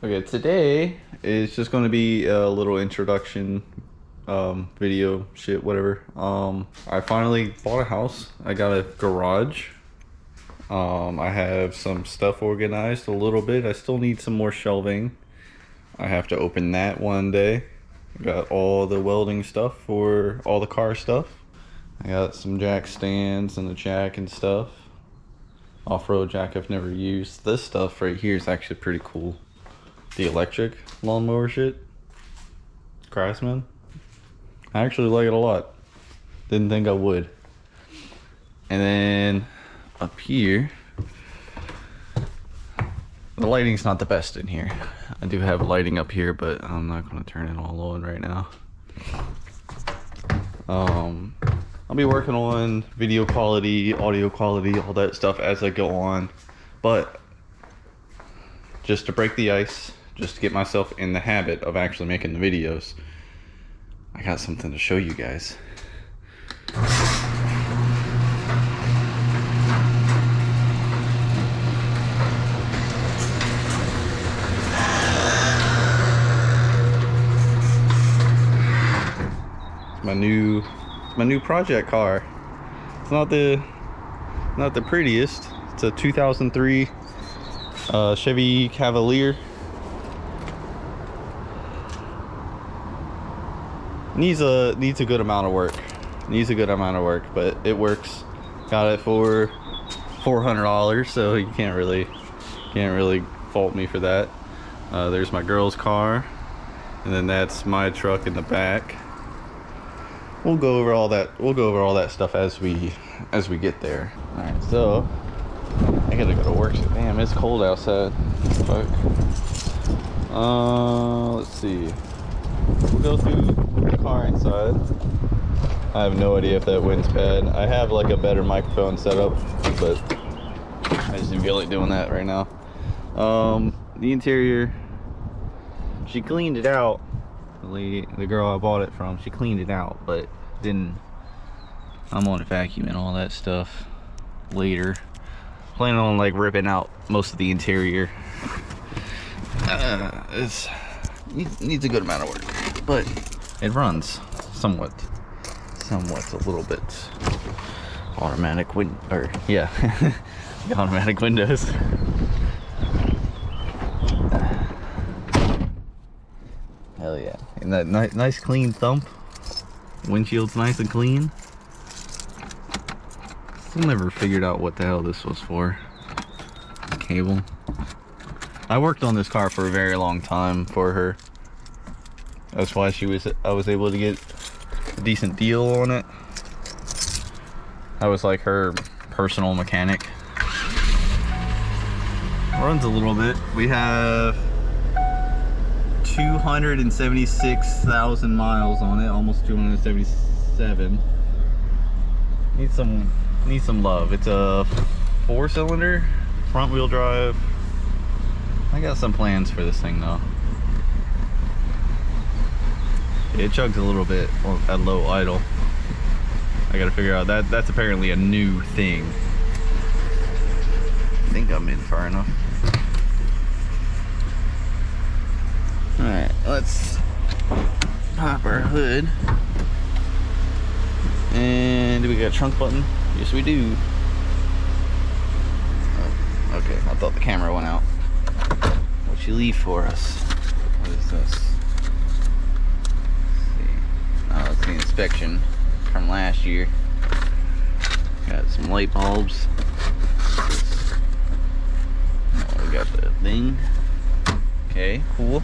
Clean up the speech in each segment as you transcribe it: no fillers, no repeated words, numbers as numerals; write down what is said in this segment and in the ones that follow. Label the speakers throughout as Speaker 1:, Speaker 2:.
Speaker 1: Okay, today is just going to be a little introduction video shit, whatever. I finally bought a house. I got a garage. I have some stuff organized a little bit. I still need some more shelving. I have to open that one day. I got all the welding stuff for all the car stuff. I got some jack stands and the jack and stuff. Off-road jack I've never used. This stuff right here is actually pretty cool. The electric lawnmower shit. Craftsman. I actually like it a lot. Didn't think I would. And then up here, the lighting's not the best in here. I do have lighting up here, but I'm not going to turn it all on right now. I'll be working on video quality, audio quality, all that stuff as I go on. But just to break the ice, just to get myself in the habit of actually making the videos, I got something to show you guys. It's my new project car. It's not the prettiest. It's a 2003 Chevy Cavalier. Needs a good amount of work. But it works. Got it for $400, so you can't really fault me for that. There's my girl's car, and then that's my truck in the back. We'll go over all that stuff as we get there. All right, so I gotta go to work. Damn, it's cold outside. Fuck. Let's see. We'll go through the car inside. I have no idea if that wind's bad. I have like a better microphone setup, but I just feel like doing that right now. The interior, she cleaned it out. The girl I bought it from, she cleaned it out, but didn't. I'm on vacuum and all that stuff later. Planning on like ripping out most of the interior. It needs a good amount of work, but it runs somewhat a little bit. Automatic the automatic windows. Hell yeah. And that nice clean thump. Windshield's nice and clean. Still never figured out what the hell this was for. Cable. I worked on this car for a very long time for her. That's why I was able to get a decent deal on it. I was like her personal mechanic. Runs a little bit. We have 276,000 miles on it, almost 277. Needs some love. It's a 4-cylinder, front wheel drive. I got some plans for this thing though. It chugs a little bit at low idle. I gotta figure out that's apparently a new thing. I think I'm in far enough. Alright, let's pop our hood. And do we got a trunk button? Yes we do. Oh, okay, I thought the camera went out. What'd she leave for us? What is this? Let's see. Oh, it's the inspection from last year. Got some light bulbs. Oh, we got the thing. Okay, cool.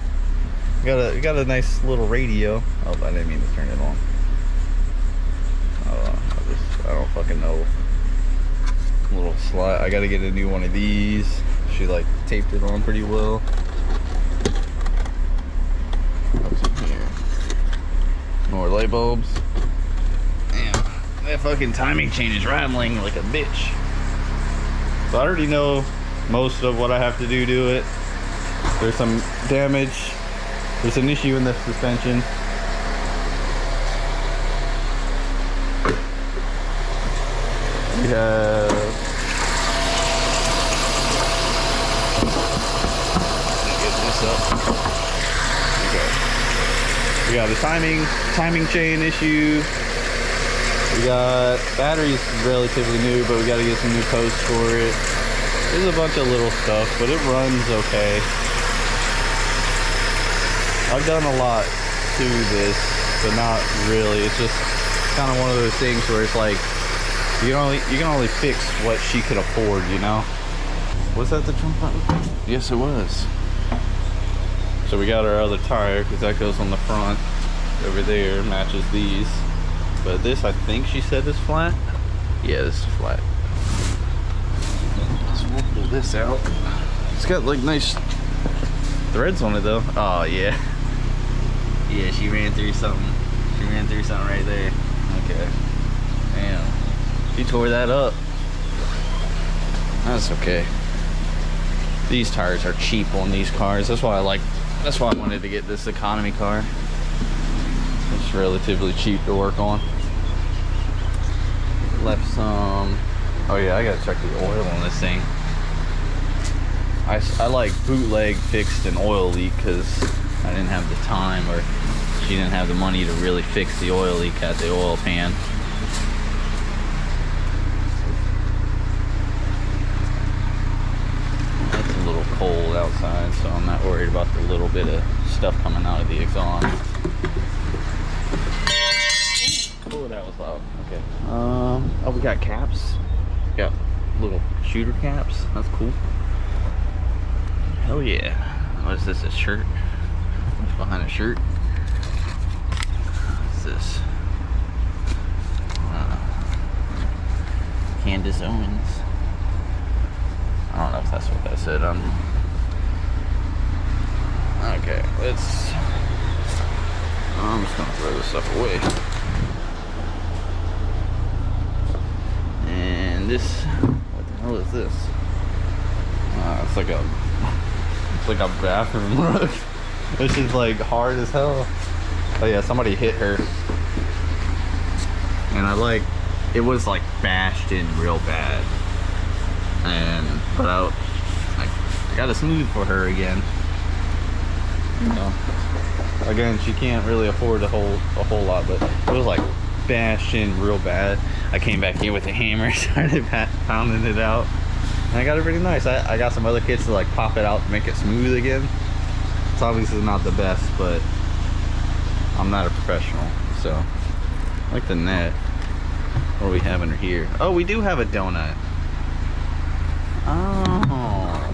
Speaker 1: We got a nice little radio. Oh, I didn't mean to turn it on. I don't fucking know. Little slide. I gotta get a new one of these. She like taped it on pretty well. What's in here? More light bulbs. Damn, that fucking timing chain is rattling like a bitch. So I already know most of what I have to do to it. There's some damage. There's an issue in the suspension. We have get this up. Okay. We got a timing chain issue. We got batteries relatively new, but we got to get some new posts for it. There's a bunch of little stuff, but it runs okay. I've done a lot to this, but not really. It's just kind of one of those things where it's like you can only fix what she could afford, you know? Was that the trunk button? Yes, it was. So we got our other tire because that goes on the front over there, matches these. But this, I think she said, is flat. Yeah, this is flat. So we'll pull this out. It's got like nice threads on it though. Oh yeah. Yeah, she ran through something. She ran through something right there. Okay. Damn. She tore that up. That's okay. These tires are cheap on these cars. That's why I wanted to get this economy car. It's relatively cheap to work on. Left some. Oh yeah, I gotta check the oil on this thing. I like bootleg fixed an oil leak because I didn't have the time, or she didn't have the money to really fix the oil leak at the oil pan. It's a little cold outside, so I'm not worried about the little bit of stuff coming out of the exhaust. Oh, that was loud. Okay. Oh, we got caps. We got little shooter caps. That's cool. Hell yeah. What is this? A shirt? What's behind a shirt? What's this? Candace Owens. I don't know if that's what that said. Okay, I'm just gonna throw this stuff away. And this, what the hell is this? It's like a bathroom rug. This is like hard as hell. Oh yeah, somebody hit her. And it was like bashed in real bad. But I got it smooth for her again. So, again, she can't really afford a whole lot, but it was like bashed in real bad. I came back here with a hammer, started pounding it out, and I got it pretty nice. I got some other kits to like pop it out to make it smooth again. It's obviously not the best, but I'm not a professional, so I like the net. What are we having her here? Oh, we do have a donut. Oh,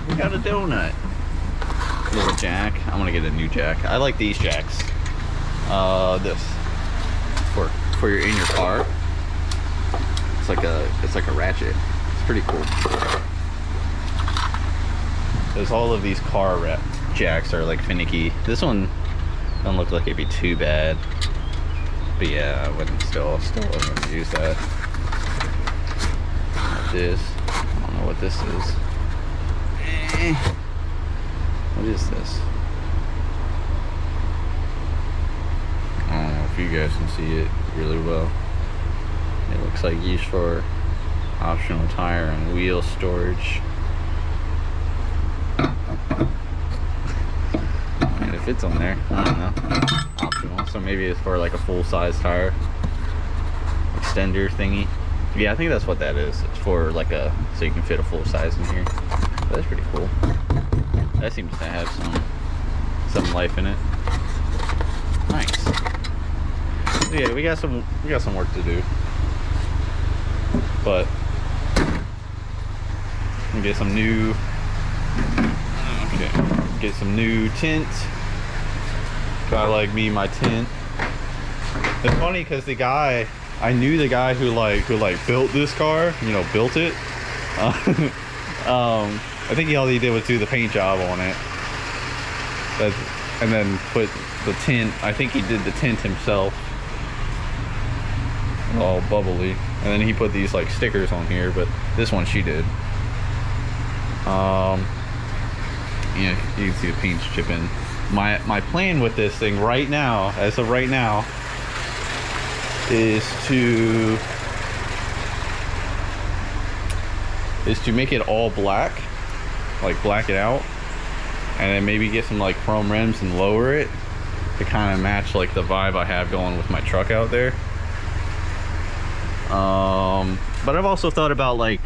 Speaker 1: we got a donut. Little jack. I'm gonna get a new jack. I like these jacks. This for your in your car. It's like a ratchet. It's pretty cool. There's all of these car jacks are like finicky. This one doesn't look like it'd be too bad. But yeah, I wouldn't still wouldn't use that. Like this. I don't know what this is. What is this? I don't know if you guys can see it really well. It looks like used for optional tire and wheel storage. And it fits on there. I don't know. Optional. So maybe it's for like a full-size tire extender thingy. Yeah, I think that's what that is. It's for like so you can fit a full size in here. But that's pretty cool. That seems to have some life in it. Nice. So yeah, we got some work to do. But we get some new get some new tint. Guy like me, my tint. It's funny because I knew the guy who built this car, built it. I think all he did was do the paint job on it. And then put the tint, I think he did the tint himself. All bubbly. And then he put these like stickers on here, but this one she did. You can see the paint's chipping. My plan with this thing right now, as of right now, is to make it all black like black it out, and then maybe get some like chrome rims and lower it to kind of match like the vibe I have going with my truck out there. But I've also thought about like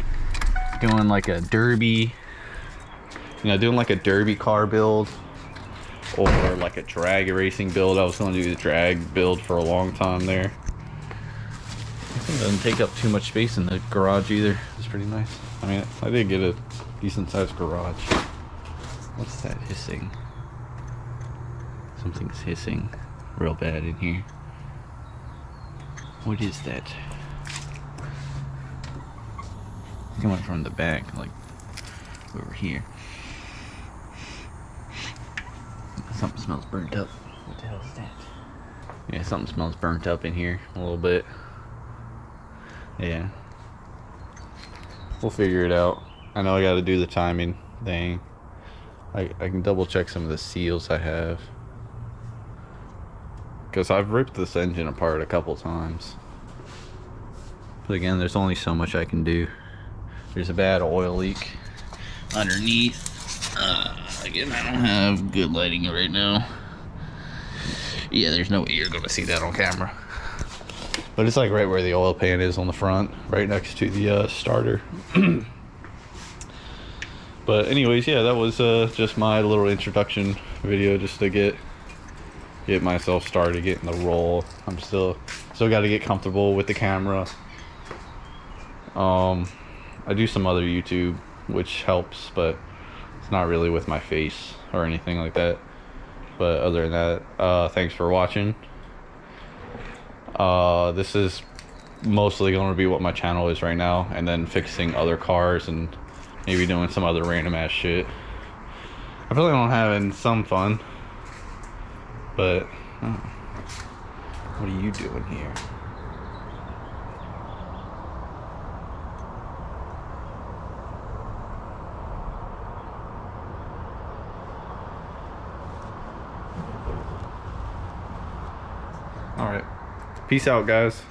Speaker 1: doing like a derby, you know, doing like a derby car build or like a drag racing build. I was going to do the drag build for a long time there. It doesn't take up too much space in the garage either. It's pretty nice. I mean, I did get a decent sized garage. What's that hissing? Something's hissing real bad in here. What is that? Coming from the back, like over here. Something smells burnt up. What the hell is that? Yeah, something smells burnt up in here a little bit. Yeah. We'll figure it out. I know I gotta do the timing thing. I can double check some of the seals I have. Because I've ripped this engine apart a couple times. But again, there's only so much I can do. There's a bad oil leak underneath. Again, I don't have good lighting right now. Yeah, there's no way you're gonna see that on camera. But it's like right where the oil pan is on the front, right next to the starter. But anyways, yeah, that was just my little introduction video, just to get myself started, get in the roll. I'm still got to get comfortable with the camera. I do some other YouTube, which helps, but it's not really with my face or anything like that. But other than that, thanks for watching. This is mostly going to be what my channel is right now, and then fixing other cars and maybe doing some other random ass shit. I feel like I'm having some fun, but what are you doing here? All right, peace out, guys.